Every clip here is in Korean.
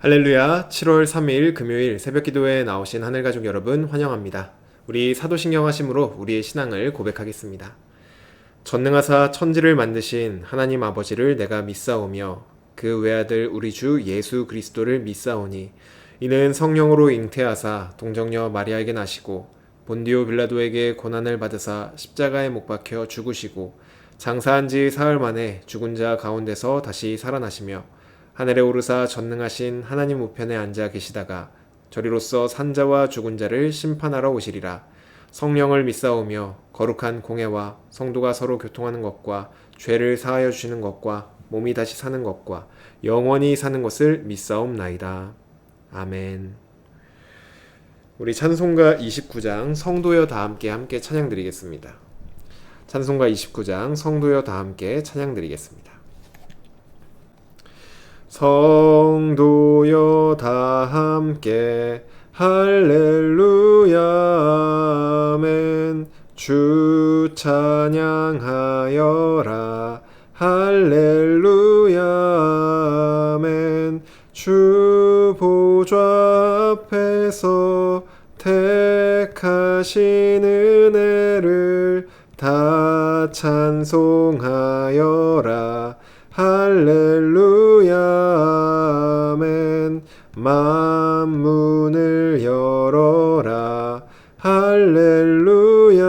할렐루야, 7월 3일 금요일 새벽기도에 나오신 하늘가족 여러분 환영합니다. 우리 사도신경 하심으로 우리의 신앙을 고백하겠습니다. 전능하사 천지를 만드신 하나님 아버지를 내가 믿사오며 그 외아들 우리 주 예수 그리스도를 믿사오니 이는 성령으로 잉태하사 동정녀 마리아에게 나시고 본디오 빌라도에게 고난을 받으사 십자가에 못 박혀 죽으시고 장사한 지 사흘 만에 죽은 자 가운데서 다시 살아나시며 하늘에 오르사 전능하신 하나님 우편에 앉아 계시다가 저리로서 산자와 죽은 자를 심판하러 오시리라. 성령을 믿사오며 거룩한 공회와 성도가 서로 교통하는 것과 죄를 사하여 주시는 것과 몸이 다시 사는 것과 영원히 사는 것을 믿사옵나이다. 아멘. 우리 찬송가 29장 성도여 다 함께 찬양드리겠습니다. 찬송가 29장 성도여 다 함께 찬양드리겠습니다. 성도여 다 함께 할렐루야 아멘. 주 찬양하여라 할렐루야 아멘. 주 보좌 앞에서 택하신 은혜를 다 찬송하여라 할렐루야 아멘. 만문을 열어라 할렐루야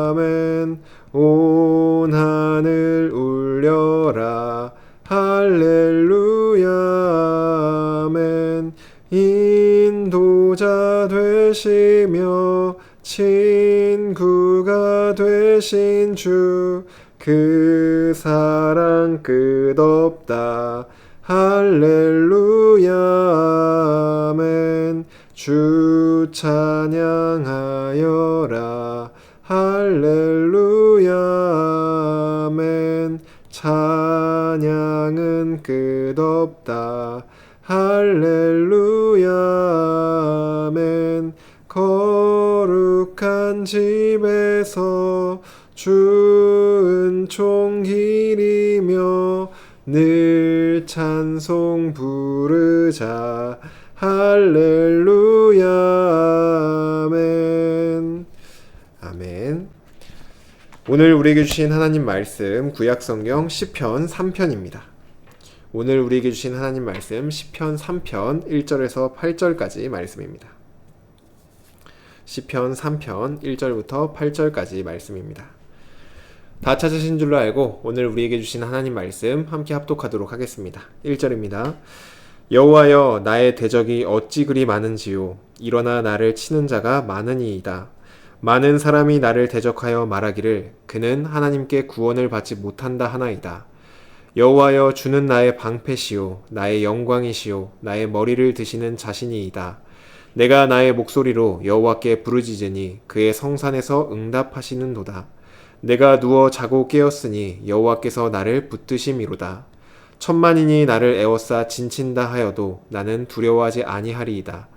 아멘. 온 하늘 울려라 할렐루야 아멘. 인도자 되시며 친구가 되신 주 그 사랑 끝없다 할렐루야 아멘. 주 찬양하여라 할렐루야 아멘. 찬양은 끝없다 할렐루야 아멘. 거룩한 집에서 주 은총 기리며 늘 찬송 부르자 할렐루야 아멘. 아멘. 오늘 우리에게 주신 하나님 말씀 구약성경 시편 3편입니다. 오늘 우리에게 주신 하나님 말씀 시편 3편 1절에서 8절까지 말씀입니다. 시편 3편 1절부터 8절까지 말씀입니다. 다 찾으신 줄로 알고 오늘 우리에게 주신 하나님 말씀 함께 합독하도록 하겠습니다. 1절입니다. 여호와여 나의 대적이 어찌 그리 많은지요. 일어나 나를 치는 자가 많으니이다. 많은 사람이 나를 대적하여 말하기를 그는 하나님께 구원을 받지 못한다 하나이다. 여호와여 주는 나의 방패시요 나의 영광이시요 나의 머리를 드시는 자신이이다. 내가 나의 목소리로 여호와께 부르짖으니 그의 성산에서 응답하시는도다. 내가 누워 자고 깨었으니 여호와께서 나를 붙드심이로다. 천만인이 나를 에워싸 진친다 하여도 나는 두려워하지 아니하리이다.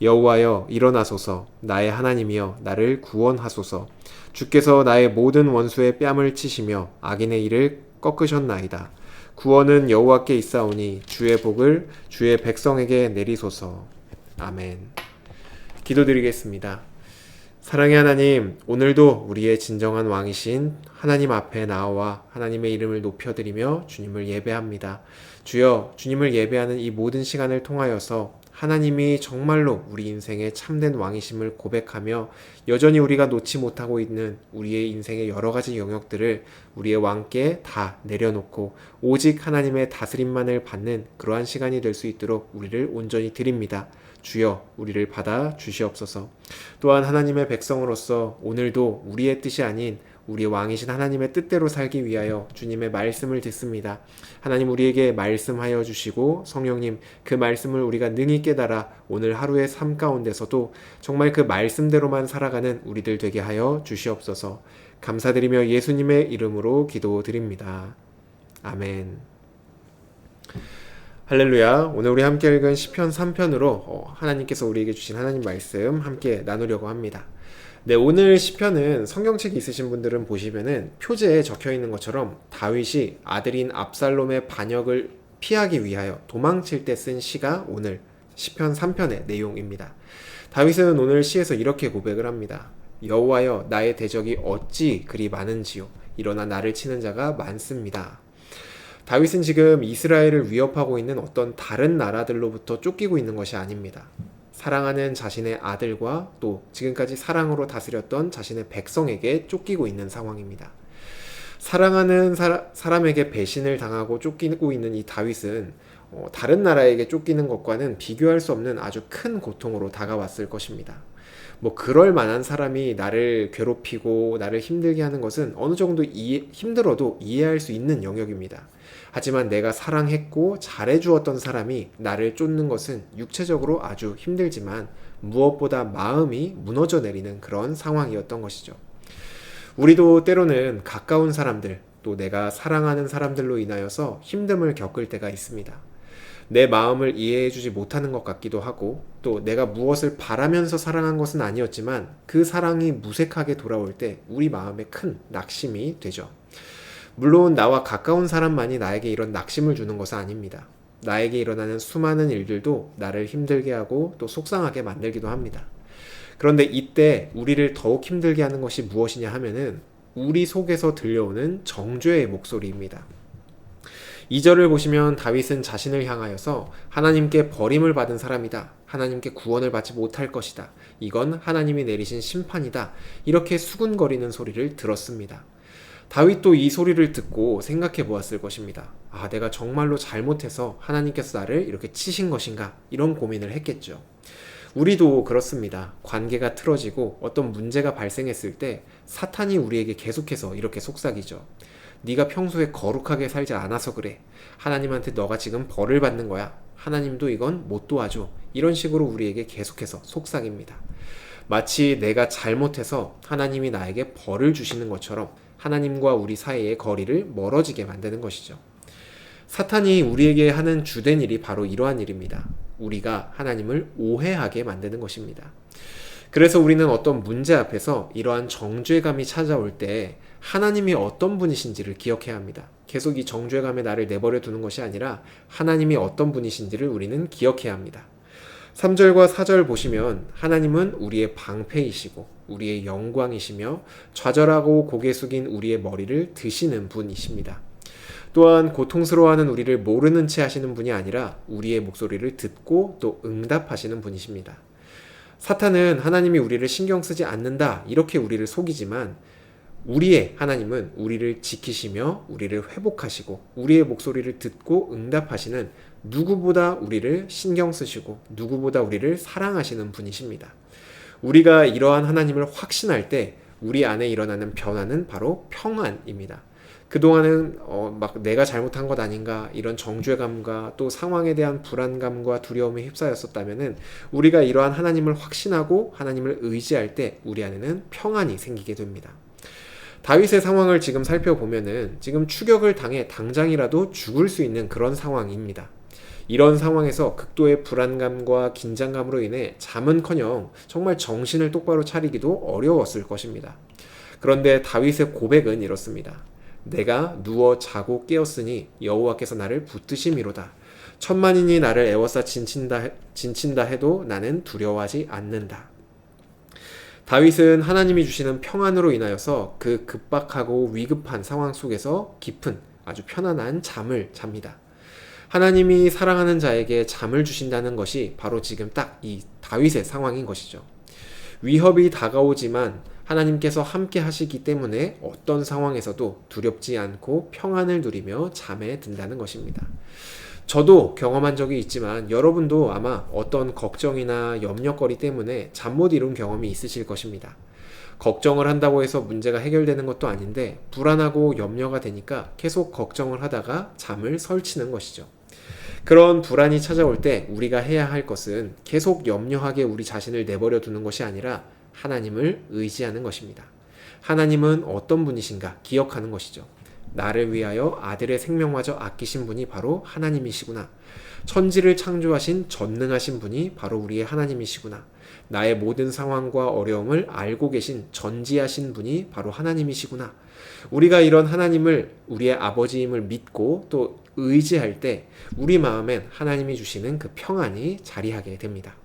여호와여 일어나소서. 나의 하나님이여 나를 구원하소서. 주께서 나의 모든 원수의 뺨을 치시며 악인의 일을 꺾으셨나이다. 구원은 여호와께 있사오니 주의 복을 주의 백성에게 내리소서. 아멘. 기도드리겠습니다. 사랑의 하나님, 오늘도 우리의 진정한 왕이신 하나님 앞에 나와 하나님의 이름을 높여드리며 주님을 예배합니다. 주여, 주님을 예배하는 이 모든 시간을 통하여서 하나님이 정말로 우리 인생의 참된 왕이심을 고백하며 여전히 우리가 놓지 못하고 있는 우리의 인생의 여러 가지 영역들을 우리의 왕께 다 내려놓고 오직 하나님의 다스림만을 받는 그러한 시간이 될 수 있도록 우리를 온전히 드립니다. 주여 우리를 받아 주시옵소서. 또한 하나님의 백성으로서 오늘도 우리의 뜻이 아닌 우리 왕이신 하나님의 뜻대로 살기 위하여 주님의 말씀을 듣습니다. 하나님 우리에게 말씀하여 주시고 성령님 그 말씀을 우리가 능히 깨달아 오늘 하루의 삶 가운데서도 정말 그 말씀대로만 살아가는 우리들 되게 하여 주시옵소서. 감사드리며 예수님의 이름으로 기도드립니다. 아멘. 할렐루야. 오늘 우리 함께 읽은 시편 3편으로 하나님께서 우리에게 주신 하나님 말씀 함께 나누려고 합니다. 네, 오늘 시편은 성경책이 있으신 분들은 보시면은 표제에 적혀 있는 것처럼 다윗이 아들인 압살롬의 반역을 피하기 위하여 도망칠 때 쓴 시가 오늘 시편 3편의 내용입니다. 다윗은 오늘 시에서 이렇게 고백을 합니다. 여호와여 나의 대적이 어찌 그리 많은지요. 일어나 나를 치는 자가 많습니다. 다윗은 지금 이스라엘을 위협하고 있는 어떤 다른 나라들로부터 쫓기고 있는 것이 아닙니다. 사랑하는 자신의 아들과 또 지금까지 사랑으로 다스렸던 자신의 백성에게 쫓기고 있는 상황입니다. 사랑하는 사람에게 배신을 당하고 쫓기고 있는 이 다윗은 다른 나라에게 쫓기는 것과는 비교할 수 없는 아주 큰 고통으로 다가왔을 것입니다. 그럴 만한 사람이 나를 괴롭히고 나를 힘들게 하는 것은 어느 정도 힘들어도 이해할 수 있는 영역입니다. 하지만 내가 사랑했고 잘해주었던 사람이 나를 쫓는 것은 육체적으로 아주 힘들지만 무엇보다 마음이 무너져 내리는 그런 상황이었던 것이죠. 우리도 때로는 가까운 사람들, 또 내가 사랑하는 사람들로 인하여서 힘듦을 겪을 때가 있습니다. 내 마음을 이해해주지 못하는 것 같기도 하고 또 내가 무엇을 바라면서 사랑한 것은 아니었지만 그 사랑이 무색하게 돌아올 때 우리 마음에 큰 낙심이 되죠. 물론 나와 가까운 사람만이 나에게 이런 낙심을 주는 것은 아닙니다. 나에게 일어나는 수많은 일들도 나를 힘들게 하고 또 속상하게 만들기도 합니다. 그런데 이때 우리를 더욱 힘들게 하는 것이 무엇이냐 하면은 우리 속에서 들려오는 정죄의 목소리입니다. 2절을 보시면 다윗은 자신을 향하여서 하나님께 버림을 받은 사람이다. 하나님께 구원을 받지 못할 것이다. 이건 하나님이 내리신 심판이다. 이렇게 수군거리는 소리를 들었습니다. 다윗도 이 소리를 듣고 생각해 보았을 것입니다. 내가 정말로 잘못해서 하나님께서 나를 이렇게 치신 것인가? 이런 고민을 했겠죠. 우리도 그렇습니다. 관계가 틀어지고 어떤 문제가 발생했을 때 사탄이 우리에게 계속해서 이렇게 속삭이죠. 네가 평소에 거룩하게 살지 않아서 그래. 하나님한테 너가 지금 벌을 받는 거야. 하나님도 이건 못 도와줘. 이런 식으로 우리에게 계속해서 속삭입니다. 마치 내가 잘못해서 하나님이 나에게 벌을 주시는 것처럼 하나님과 우리 사이의 거리를 멀어지게 만드는 것이죠. 사탄이 우리에게 하는 주된 일이 바로 이러한 일입니다. 우리가 하나님을 오해하게 만드는 것입니다. 그래서 우리는 어떤 문제 앞에서 이러한 정죄감이 찾아올 때 하나님이 어떤 분이신지를 기억해야 합니다. 계속 이 정죄감에 나를 내버려 두는 것이 아니라 하나님이 어떤 분이신지를 우리는 기억해야 합니다. 3절과 4절 보시면 하나님은 우리의 방패이시고 우리의 영광이시며 좌절하고 고개 숙인 우리의 머리를 드시는 분이십니다. 또한 고통스러워하는 우리를 모르는 채 하시는 분이 아니라 우리의 목소리를 듣고 또 응답하시는 분이십니다. 사탄은 하나님이 우리를 신경 쓰지 않는다 이렇게 우리를 속이지만 우리의 하나님은 우리를 지키시며 우리를 회복하시고 우리의 목소리를 듣고 응답하시는 누구보다 우리를 신경 쓰시고 누구보다 우리를 사랑하시는 분이십니다. 우리가 이러한 하나님을 확신할 때 우리 안에 일어나는 변화는 바로 평안입니다. 그동안은 내가 잘못한 것 아닌가 이런 정죄감과 또 상황에 대한 불안감과 두려움에 휩싸였었다면은 우리가 이러한 하나님을 확신하고 하나님을 의지할 때 우리 안에는 평안이 생기게 됩니다. 다윗의 상황을 지금 살펴보면은 지금 추격을 당해 당장이라도 죽을 수 있는 그런 상황입니다. 이런 상황에서 극도의 불안감과 긴장감으로 인해 잠은커녕 정말 정신을 똑바로 차리기도 어려웠을 것입니다. 그런데 다윗의 고백은 이렇습니다. 내가 누워 자고 깨었으니 여호와께서 나를 붙드심이로다. 천만인이 나를 애워싸 진친다 해도 나는 두려워하지 않는다. 다윗은 하나님이 주시는 평안으로 인하여서 그 급박하고 위급한 상황 속에서 깊은 아주 편안한 잠을 잡니다. 하나님이 사랑하는 자에게 잠을 주신다는 것이 바로 지금 딱 이 다윗의 상황인 것이죠. 위협이 다가오지만 하나님께서 함께 하시기 때문에 어떤 상황에서도 두렵지 않고 평안을 누리며 잠에 든다는 것입니다. 저도 경험한 적이 있지만 여러분도 아마 어떤 걱정이나 염려거리 때문에 잠 못 이룬 경험이 있으실 것입니다. 걱정을 한다고 해서 문제가 해결되는 것도 아닌데 불안하고 염려가 되니까 계속 걱정을 하다가 잠을 설치는 것이죠. 그런 불안이 찾아올 때 우리가 해야 할 것은 계속 염려하게 우리 자신을 내버려 두는 것이 아니라 하나님을 의지하는 것입니다. 하나님은 어떤 분이신가 기억하는 것이죠. 나를 위하여 아들의 생명마저 아끼신 분이 바로 하나님이시구나. 천지를 창조하신 전능하신 분이 바로 우리의 하나님이시구나. 나의 모든 상황과 어려움을 알고 계신 전지하신 분이 바로 하나님이시구나. 우리가 이런 하나님을 우리의 아버지임을 믿고 또 의지할 때 우리 마음엔 하나님이 주시는 그 평안이 자리하게 됩니다.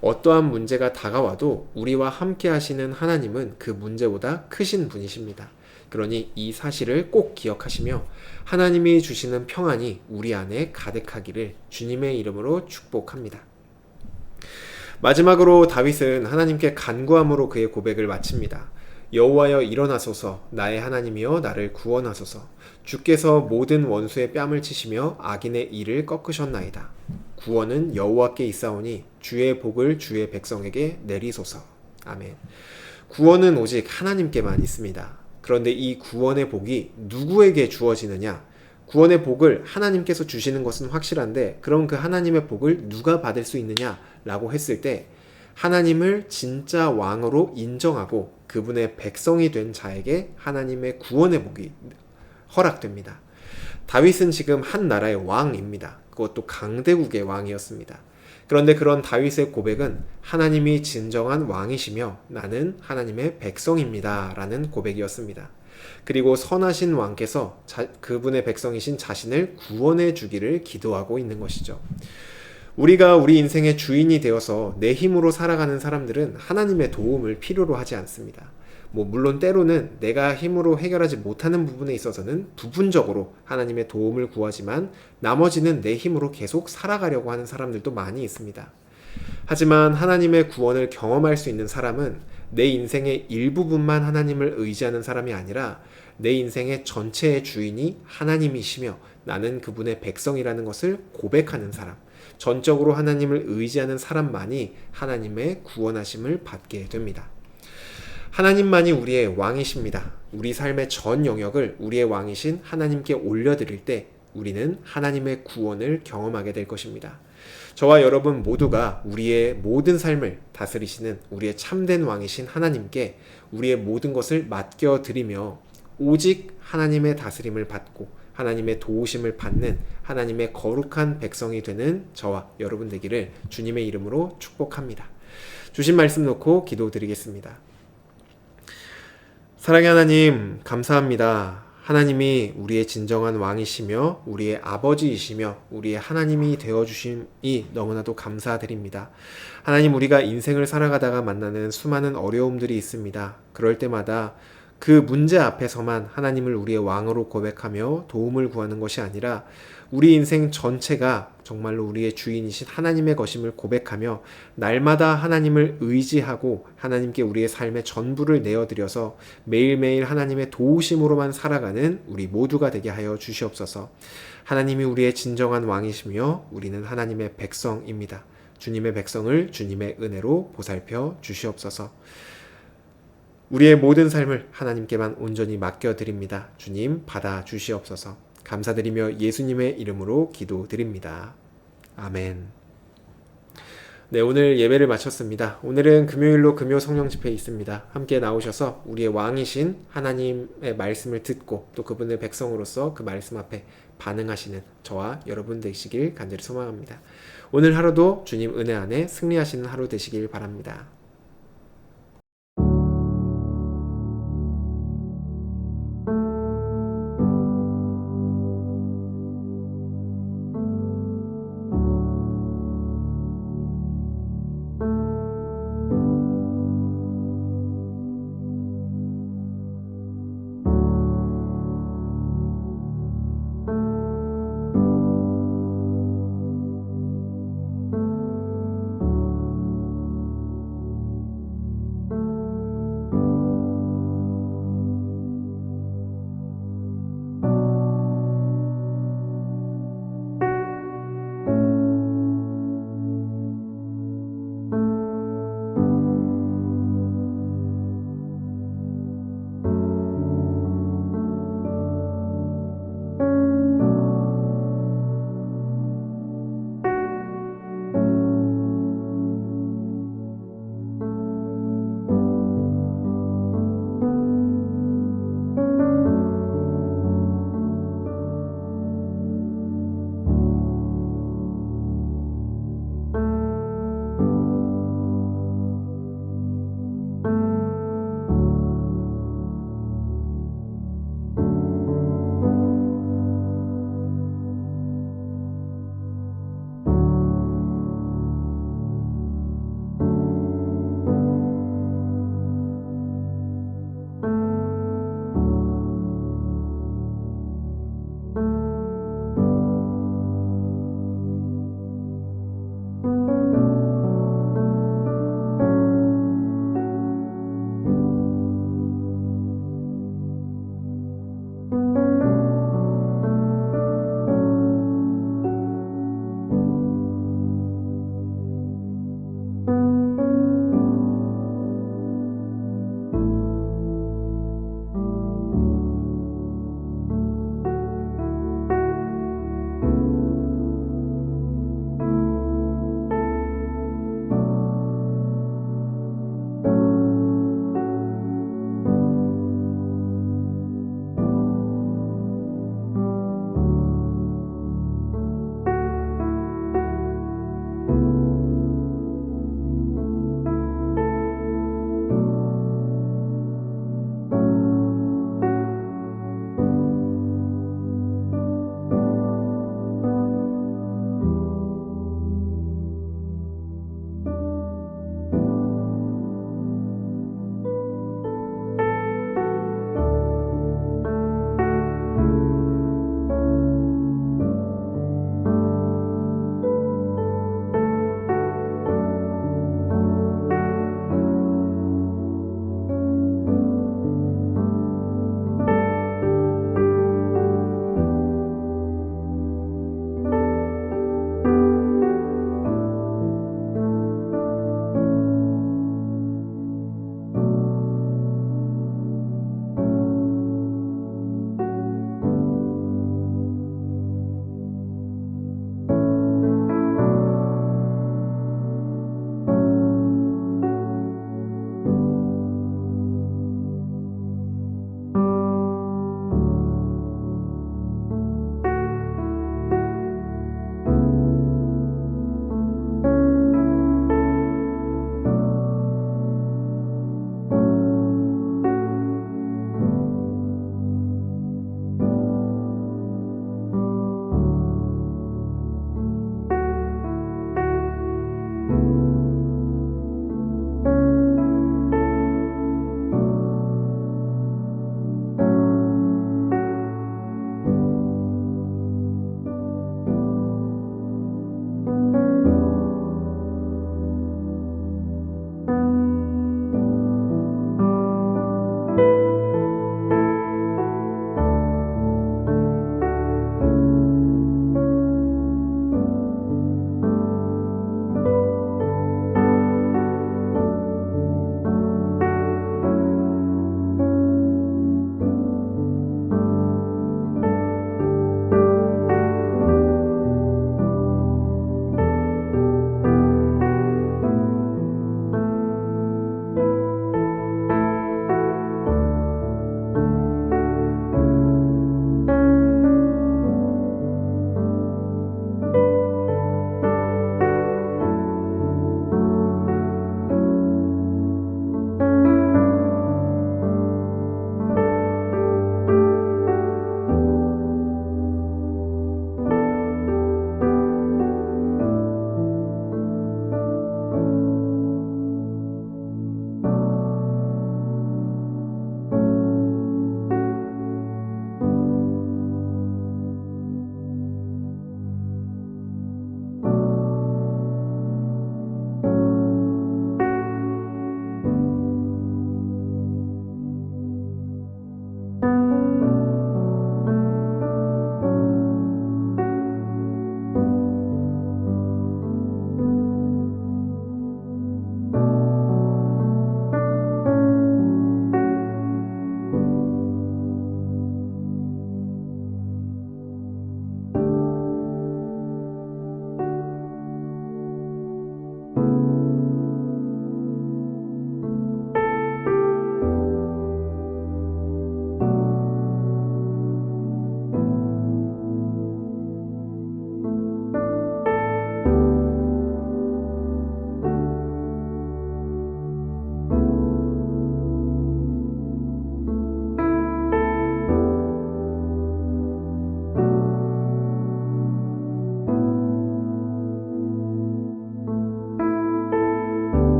어떠한 문제가 다가와도 우리와 함께 하시는 하나님은 그 문제보다 크신 분이십니다. 그러니 이 사실을 꼭 기억하시며 하나님이 주시는 평안이 우리 안에 가득하기를 주님의 이름으로 축복합니다. 마지막으로 다윗은 하나님께 간구함으로 그의 고백을 마칩니다. 여호와여 일어나소서, 나의 하나님이여 나를 구원하소서. 주께서 모든 원수의 뺨을 치시며 악인의 이를 꺾으셨나이다. 구원은 여호와께 있사오니 주의 복을 주의 백성에게 내리소서. 아멘. 구원은 오직 하나님께만 있습니다. 그런데 이 구원의 복이 누구에게 주어지느냐? 구원의 복을 하나님께서 주시는 것은 확실한데 그럼 그 하나님의 복을 누가 받을 수 있느냐라고 했을 때 하나님을 진짜 왕으로 인정하고 그분의 백성이 된 자에게 하나님의 구원의 복이 허락됩니다. 다윗은 지금 한 나라의 왕입니다. 그것도 강대국의 왕이었습니다. 그런데 그런 다윗의 고백은 하나님이 진정한 왕이시며 나는 하나님의 백성입니다 라는 고백이었습니다. 그리고 선하신 왕께서 그분의 백성이신 자신을 구원해 주기를 기도하고 있는 것이죠. 우리가 우리 인생의 주인이 되어서 내 힘으로 살아가는 사람들은 하나님의 도움을 필요로 하지 않습니다. 물론 때로는 내가 힘으로 해결하지 못하는 부분에 있어서는 부분적으로 하나님의 도움을 구하지만 나머지는 내 힘으로 계속 살아가려고 하는 사람들도 많이 있습니다. 하지만 하나님의 구원을 경험할 수 있는 사람은 내 인생의 일부분만 하나님을 의지하는 사람이 아니라 내 인생의 전체의 주인이 하나님이시며 나는 그분의 백성이라는 것을 고백하는 사람, 전적으로 하나님을 의지하는 사람만이 하나님의 구원하심을 받게 됩니다. 하나님만이 우리의 왕이십니다. 우리 삶의 전 영역을 우리의 왕이신 하나님께 올려드릴 때 우리는 하나님의 구원을 경험하게 될 것입니다. 저와 여러분 모두가 우리의 모든 삶을 다스리시는 우리의 참된 왕이신 하나님께 우리의 모든 것을 맡겨드리며 오직 하나님의 다스림을 받고 하나님의 도우심을 받는 하나님의 거룩한 백성이 되는 저와 여러분 되기를 주님의 이름으로 축복합니다. 주신 말씀 놓고 기도드리겠습니다. 사랑의 하나님, 감사합니다. 하나님이 우리의 진정한 왕이시며 우리의 아버지이시며 우리의 하나님이 되어주심이 너무나도 감사드립니다. 하나님, 우리가 인생을 살아가다가 만나는 수많은 어려움들이 있습니다. 그럴 때마다 그 문제 앞에서만 하나님을 우리의 왕으로 고백하며 도움을 구하는 것이 아니라 우리 인생 전체가 정말로 우리의 주인이신 하나님의 것임을 고백하며 날마다 하나님을 의지하고 하나님께 우리의 삶의 전부를 내어드려서 매일매일 하나님의 도우심으로만 살아가는 우리 모두가 되게 하여 주시옵소서. 하나님이 우리의 진정한 왕이시며 우리는 하나님의 백성입니다. 주님의 백성을 주님의 은혜로 보살펴 주시옵소서. 우리의 모든 삶을 하나님께만 온전히 맡겨드립니다. 주님 받아 주시옵소서. 감사드리며 예수님의 이름으로 기도드립니다. 아멘. 네, 오늘 예배를 마쳤습니다. 오늘은 금요일로 금요 성령 집회 있습니다. 함께 나오셔서 우리의 왕이신 하나님의 말씀을 듣고 또 그분의 백성으로서 그 말씀 앞에 반응하시는 저와 여러분 되시길 간절히 소망합니다. 오늘 하루도 주님 은혜 안에 승리하시는 하루 되시길 바랍니다.